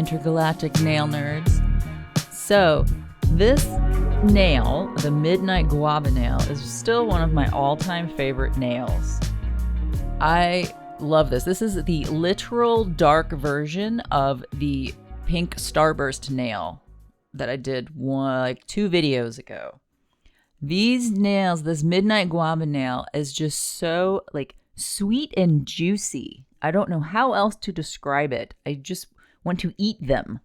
intergalactic nail nerds. So, this nail, the Midnight Guava nail, is still one of my all-time favorite nails. I love this. This is the literal dark version of the pink Starburst nail that I did 2 videos ago. These nails, this Midnight Guava nail, is just so sweet and juicy. I don't know how else to describe it. I just want to eat them.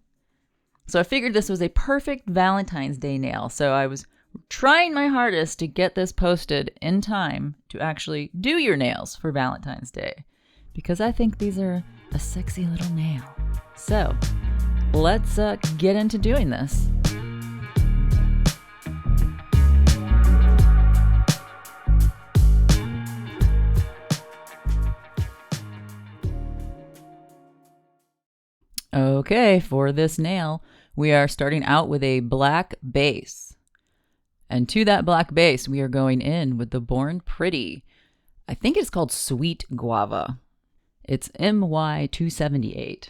So I figured this was a perfect Valentine's Day nail. So I was trying my hardest to get this posted in time to actually do your nails for Valentine's Day, because I think these are a sexy little nail. So let's get into doing this. Okay, for this nail, we are starting out with a black base. And to that black base, we are going in with the Born Pretty. I think it's called Sweet Guava. It's MY278.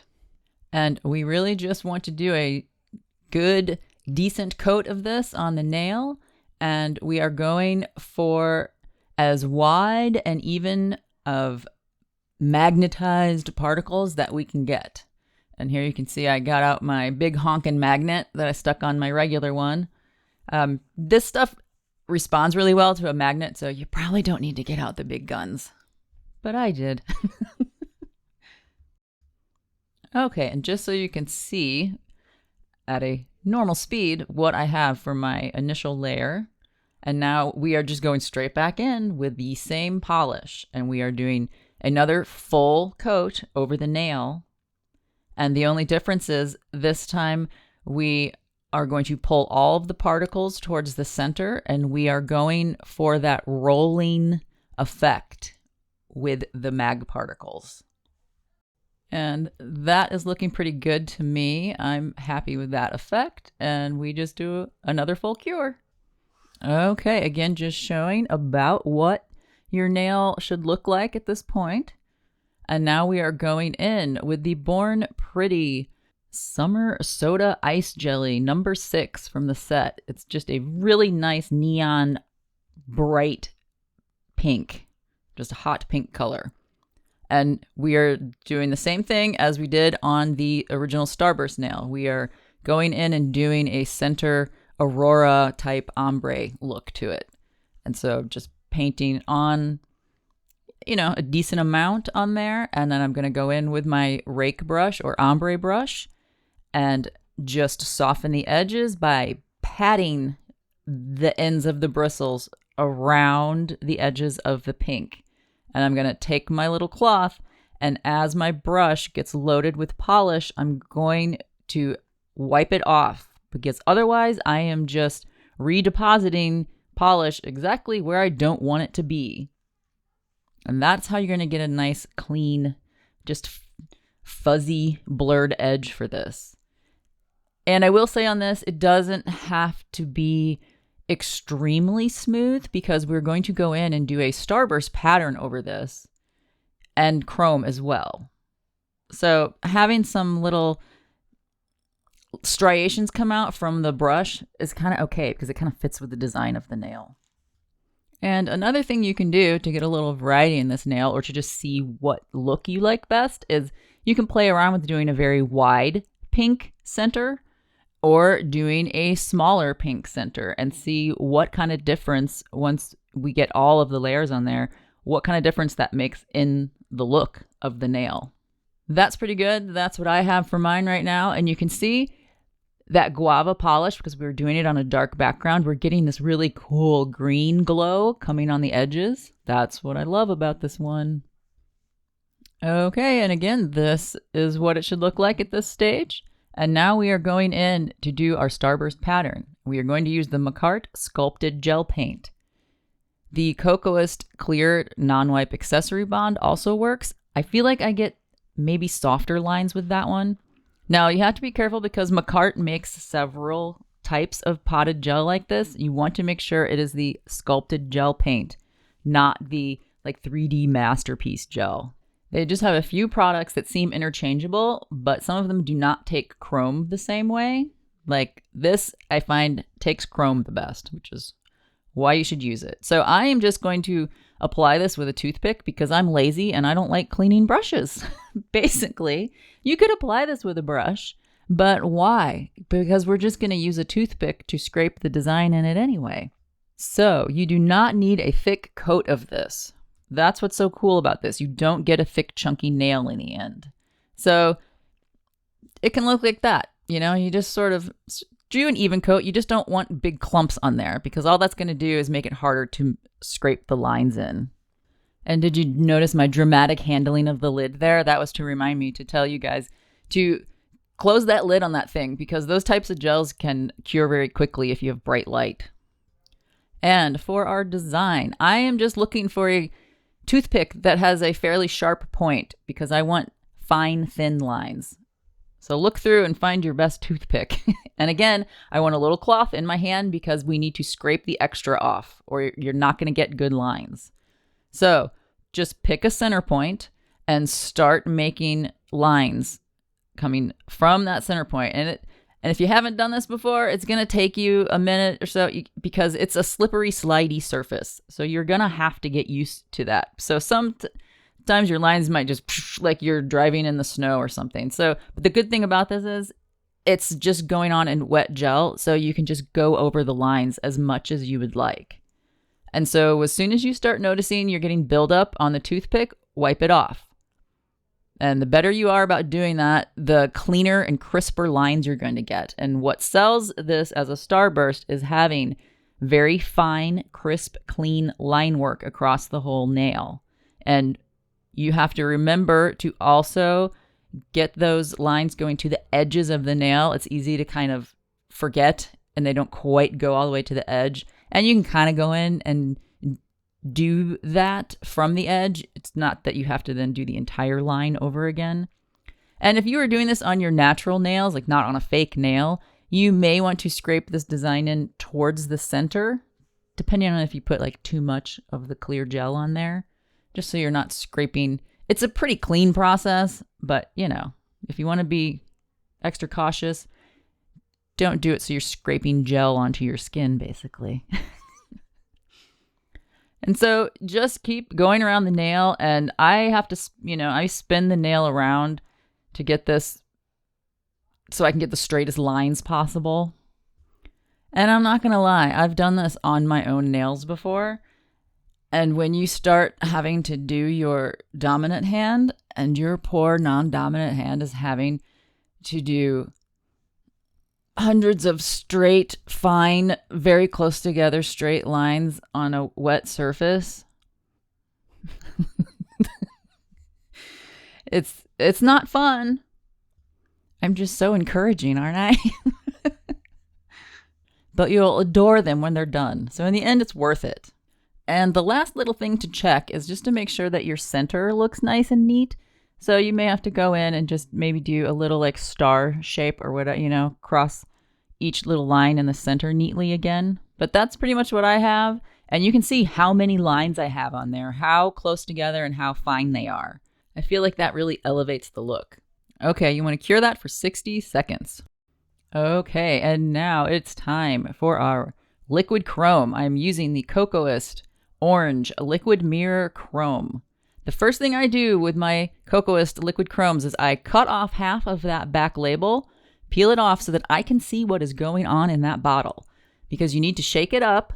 And we really just want to do a good, decent coat of this on the nail. And we are going for as wide and even of magnetized particles that we can get. And here you can see I got out my big honkin' magnet that I stuck on my regular one. This stuff responds really well to a magnet, so you probably don't need to get out the big guns. But I did. Okay, and just so you can see at a normal speed what I have for my initial layer. And now we are just going straight back in with the same polish. And we are doing another full coat over the nail. And the only difference is this time we are going to pull all of the particles towards the center, and we are going for that rolling effect with the mag particles. And that is looking pretty good to me. I'm happy with that effect, and we just do another full cure. Okay, again, just showing about what your nail should look like at this point. And now we are going in with the Born Pretty Summer Soda Ice Jelly number 6 from the set. It's just a really nice neon bright pink, just a hot pink color. And we are doing the same thing as we did on the original Starburst nail. We are going in and doing a center Aurora type ombre look to it. And so just painting on a decent amount on there. And then I'm going to go in with my rake brush or ombre brush and just soften the edges by patting the ends of the bristles around the edges of the pink. And I'm going to take my little cloth, and as my brush gets loaded with polish, I'm going to wipe it off, because otherwise I am just redepositing polish exactly where I don't want it to be. And that's how you're going to get a nice, clean, just fuzzy, blurred edge for this. And I will say on this, it doesn't have to be extremely smooth, because we're going to go in and do a Starburst pattern over this and chrome as well. So having some little striations come out from the brush is kind of okay, because it kind of fits with the design of the nail. And another thing you can do to get a little variety in this nail, or to just see what look you like best, is you can play around with doing a very wide pink center or doing a smaller pink center and see what kind of difference, once we get all of the layers on there, what kind of difference that makes in the look of the nail. That's pretty good. That's what I have for mine right now. And you can see that guava polish, because we were doing it on a dark background, we're getting this really cool green glow coming on the edges. That's what I love about this one. Okay, and again, this is what it should look like at this stage. And now we are going in to do our Starburst pattern. We are going to use the Macart Sculpted Gel Paint. The Kokoist Clear Non-Wipe Accessory Bond also works. I feel like I get maybe softer lines with that one. Now, you have to be careful, because Macart makes several types of potted gel like this. You want to make sure it is the sculpted gel paint, not the 3D masterpiece gel. They just have a few products that seem interchangeable, but some of them do not take chrome the same way. Like this, I find takes chrome the best, which is why you should use it. So I am just going to apply this with a toothpick because I'm lazy and I don't like cleaning brushes. Basically, you could apply this with a brush, but why? Because we're just going to use a toothpick to scrape the design in it anyway. So you do not need a thick coat of this. That's what's so cool about this. You don't get a thick, chunky nail in the end. So it can look like that. You know, you just sort of do an even coat. You just don't want big clumps on there because all that's going to do is make it harder to scrape the lines in. And did you notice my dramatic handling of the lid there? That was to remind me to tell you guys to close that lid on that thing because those types of gels can cure very quickly if you have bright light. And for our design, I am just looking for a toothpick that has a fairly sharp point because I want fine, thin lines. So look through and find your best toothpick. And again, I want a little cloth in my hand because we need to scrape the extra off or you're not going to get good lines. So just pick a center point and start making lines coming from that center point. And if you haven't done this before, it's going to take you a minute or so because it's a slippery, slidey surface. So you're going to have to get used to that. So sometimes your lines might just like you're driving in the snow or something. So but the good thing about this is it's just going on in wet gel. So you can just go over the lines as much as you would like. And so as soon as you start noticing you're getting buildup on the toothpick, wipe it off. And the better you are about doing that, the cleaner and crisper lines you're going to get. And what sells this as a Starburst is having very fine, crisp, clean line work across the whole nail. And you have to remember to also get those lines going to the edges of the nail. It's easy to kind of forget and they don't quite go all the way to the edge. And you can kind of go in and do that from the edge. It's not that you have to then do the entire line over again. And if you were doing this on your natural nails, like not on a fake nail, you may want to scrape this design in towards the center, depending on if you put like too much of the clear gel on there, just so you're not scraping. It's a pretty clean process, but you know, if you want to be extra cautious, don't do it so you're scraping gel onto your skin, basically. And so just keep going around the nail, and I have to, I spin the nail around to get this so I can get the straightest lines possible. And I'm not going to lie, I've done this on my own nails before. And when you start having to do your dominant hand and your poor non-dominant hand is having to do hundreds of straight, fine, very close together straight lines on a wet surface. It's not fun. I'm just so encouraging, aren't I? But you'll adore them when they're done. So in the end, it's worth it. And the last little thing to check is just to make sure that your center looks nice and neat. So you may have to go in and just maybe do a little like star shape or whatever, cross each little line in the center neatly again. But that's pretty much what I have. And you can see how many lines I have on there, how close together and how fine they are. I feel like that really elevates the look. Okay, you want to cure that for 60 seconds. Okay, and now it's time for our liquid chrome. I'm using the Kokoist Orange Liquid Mirror Chrome. The first thing I do with my Kokoist Liquid Chromes is I cut off half of that back label, peel it off so that I can see what is going on in that bottle. Because you need to shake it up.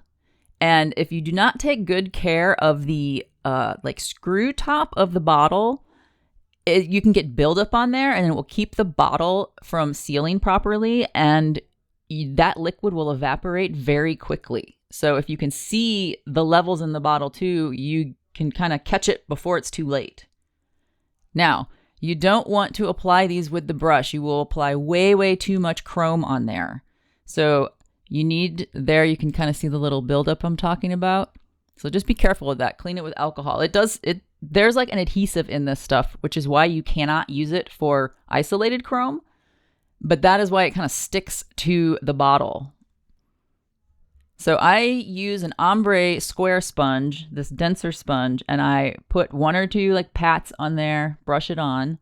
And if you do not take good care of the screw top of the bottle, you can get buildup on there and it will keep the bottle from sealing properly. And that liquid will evaporate very quickly. So if you can see the levels in the bottle too, you can kind of catch it before it's too late. Now, you don't want to apply these with the brush. You will apply way, way too much chrome on there. So you can kind of see the little buildup I'm talking about. So just be careful with that. Clean it with alcohol. There's like an adhesive in this stuff, which is why you cannot use it for isolated chrome. But that is why it kind of sticks to the bottle. So I use an ombre square sponge, this denser sponge, and I put 1 or 2 like pats on there, brush it on,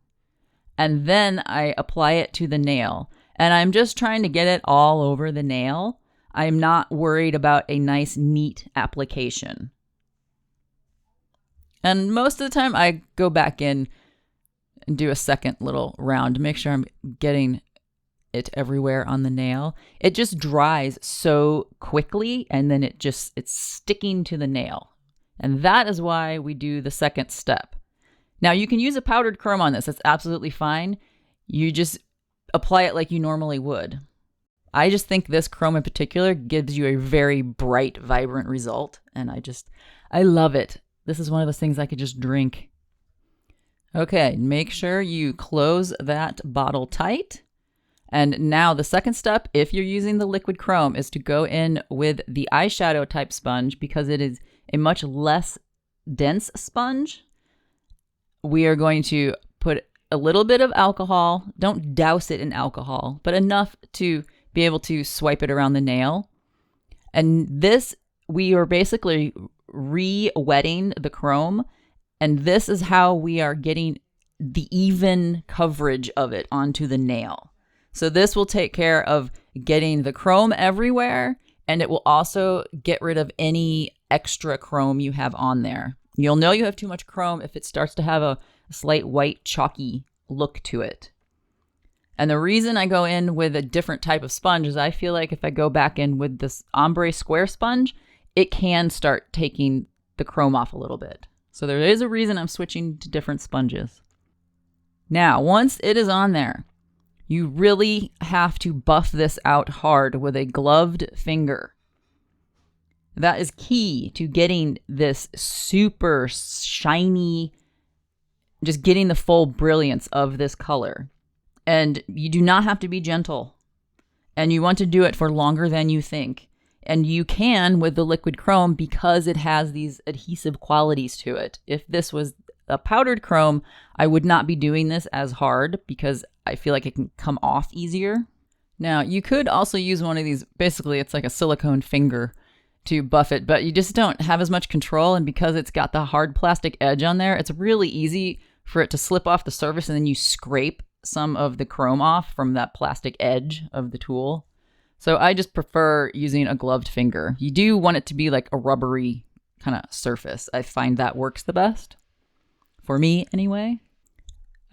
and then I apply it to the nail. And I'm just trying to get it all over the nail. I'm not worried about a nice, neat application. And most of the time I go back in and do a second little round to make sure I'm getting it everywhere on the nail. It just dries so quickly, and then it's sticking to the nail. And that is why we do the second step. Now you can use a powdered chrome on this. That's absolutely fine. You just apply it like you normally would. I just think this chrome in particular gives you a very bright, vibrant result. And I love it. This is one of those things I could just drink. Okay, make sure you close that bottle tight. And now the second step, if you're using the liquid chrome, is to go in with the eyeshadow type sponge because it is a much less dense sponge. We are going to put a little bit of alcohol. Don't douse it in alcohol, but enough to be able to swipe it around the nail. And this, we are basically re-wetting the chrome. And this is how we are getting the even coverage of it onto the nail. So this will take care of getting the chrome everywhere, and it will also get rid of any extra chrome you have on there. You'll know you have too much chrome if it starts to have a slight white chalky look to it. And the reason I go in with a different type of sponge is I feel like if I go back in with this ombre square sponge, it can start taking the chrome off a little bit. So there is a reason I'm switching to different sponges. Now, once it is on there, you really have to buff this out hard with a gloved finger. That is key to getting this super shiny, just getting the full brilliance of this color. And you do not have to be gentle. And you want to do it for longer than you think. And you can with the liquid chrome because it has these adhesive qualities to it. If this was a powdered chrome, I would not be doing this as hard because I feel like it can come off easier. Now, you could also use one of these, basically it's like a silicone finger to buff it, but you just don't have as much control. And because it's got the hard plastic edge on there, it's really easy for it to slip off the surface and then you scrape some of the chrome off from that plastic edge of the tool. So I just prefer using a gloved finger. You do want it to be like a rubbery kind of surface. I find that works the best. For me, anyway.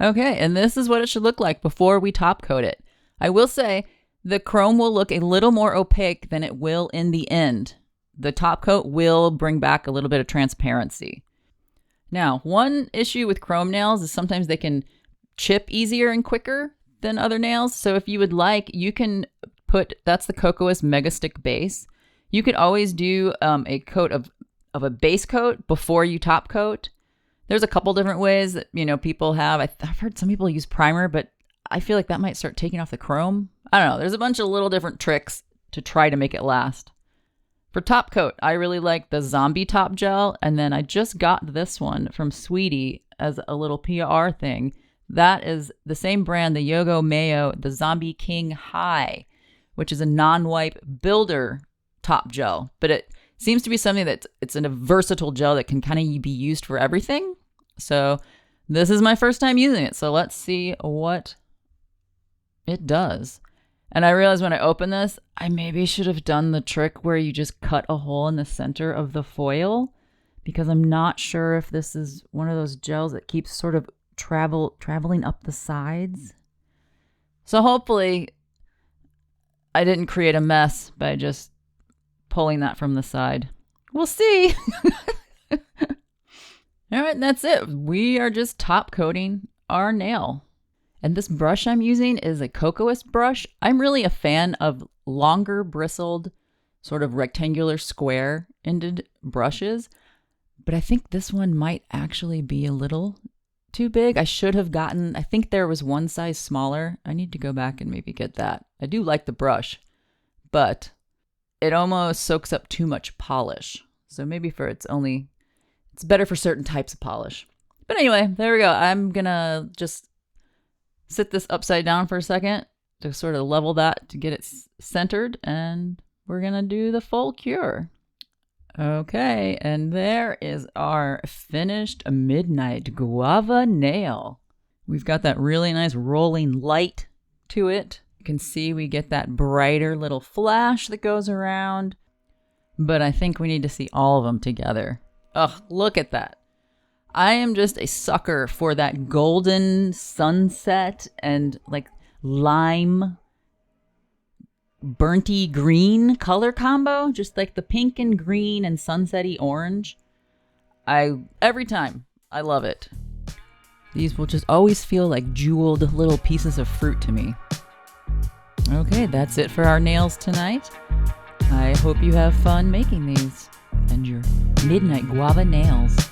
Okay, and this is what it should look like before we top coat it. I will say the chrome will look a little more opaque than it will in the end. The top coat will bring back a little bit of transparency. Now, one issue with chrome nails is sometimes they can chip easier and quicker than other nails. So if you would like, you can that's the Kokoist Mega Stick base. You could always do a coat of a base coat before you top coat. There's a couple different ways that, people have. I've heard some people use primer, but I feel like that might start taking off the chrome. I don't know. There's a bunch of little different tricks to try to make it last. For top coat, I really like the Zombie Top Gel. And then I just got this one from Sweetie as a little PR thing. That is the same brand, the Yogo Mayo, the Zombie King High, which is a non-wipe builder top gel. But it seems to be something it's a versatile gel that can kind of be used for everything. So this is my first time using it. So let's see what it does. And I realized when I opened this, I maybe should have done the trick where you just cut a hole in the center of the foil, because I'm not sure if this is one of those gels that keeps sort of traveling up the sides. So hopefully I didn't create a mess by just pulling that from the side. We'll see. All right, that's it. We are just top coating our nail. And this brush I'm using is a Kokoist brush. I'm really a fan of longer bristled, sort of rectangular square-ended brushes. But I think this one might actually be a little too big. I think there was one size smaller. I need to go back and maybe get that. I do like the brush, but it almost soaks up too much polish. So maybe it's better for certain types of polish. But anyway, there we go. I'm gonna just sit this upside down for a second to sort of level that to get it centered, and we're gonna do the full cure. Okay, and there is our finished midnight guava nail. We've got that really nice rolling light to it. You can see we get that brighter little flash that goes around, but I think we need to see all of them together. Ugh, look at that. I am just a sucker for that golden sunset and like lime burnty green color combo, just like the pink and green and sunsetty orange. Every time I love it. These will just always feel like jeweled little pieces of fruit to me. Okay, that's it for our nails tonight. I hope you have fun making these and your midnight guava nails.